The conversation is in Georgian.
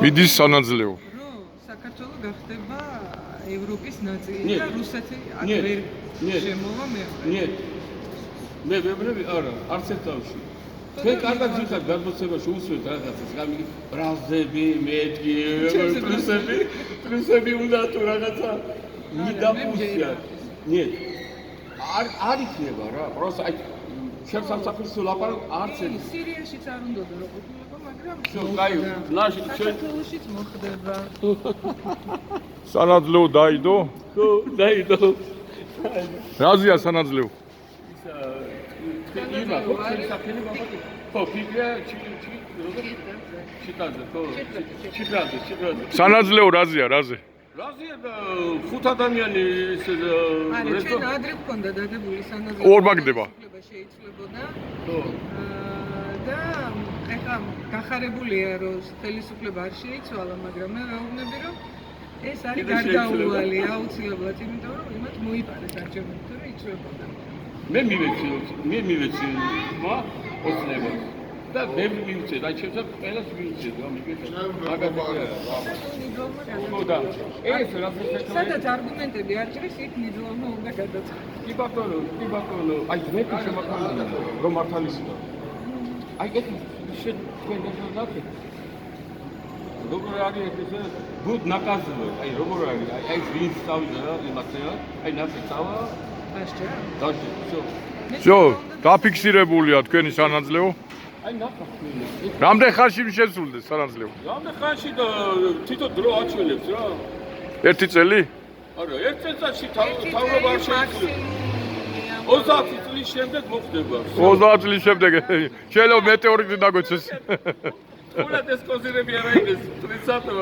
მიდის სანაძლეო. რომ საქართველო გახდება ევროპის ნაწილი და რუსეთი აქ ვერ შემოვა მე. მე ვეუბნები არა, არც ერთ თავში. თქვენ კარგად ძირითადად გადმოცემაში უსვით რაღაცას, გამიგი ბრაზები, მეთქი, პრუსები უნდა თუ რაღაცა მიდაპუსია. ნიეთ. არ იქნება რა, პროსტ აი შენ სამსახურში ლაპარაკ არც ერთი. სირიაშიც არ უნდა რომ ყოფილიყო, მაგრამ კაი, ნაში ჩვენ საქართველოშიც მოხდება. სანაძლეო დაიდო? ხო, დაიდო. რაზეა სანაძლეო? სანაძლეო რაზეა, რაზე? რაზეა და 5 ადამიანი არა, ჩვენ ადრე გქონდა დადებული სანაძლეო. ორ მაგდება. შეიცვლებოდა. ხო. და ეხლა გახარებულია რომ ხელისუფლება არ შეიცვალა, მაგრამ მე ვეუბნები რომ ეს არის გარდაუვალი აუცილებლად, იმიტომ რომ იმათ მოიპარეს არჩევნები, თორე იცვლებოდა. მე მივეცი მა ოცნებას და მე მივეცი და შეიძლება ყველას მივეცი რომ მიგეცი მაგალითად ხო და ეს რაღაცა სადაც არგუმენტები არ ჭრის იქ ნიძლავმა უნდა გადაწყდეს. კი ბატონო აი მე შემოყავდა რომ მართალისია აი ეს თქვენ გასაგებია როგორ არის ეს გუდ ნაკაზო აი როგორ არის აი ვინც წავიდა იმათეა აი ნახე წავა всё, დაფიქსირებულია თქვენი სანაძლეო. აი ნახა. რამდენ ხანში შესრულდეს სანაძლეო? რამდენ ხანში და თვითონ დრო აჩვენებს რა. 1 წელი? არა, 1 წელიწადში თავრობა არ შეიძლება. 30 წლის შემდეგ მოხდება. 30 წლის შემდეგ შეიძლება მეტეორიტი დაგვეცეს. უბრალოდ ეს კონსერვები არ აიგეს, თვისატო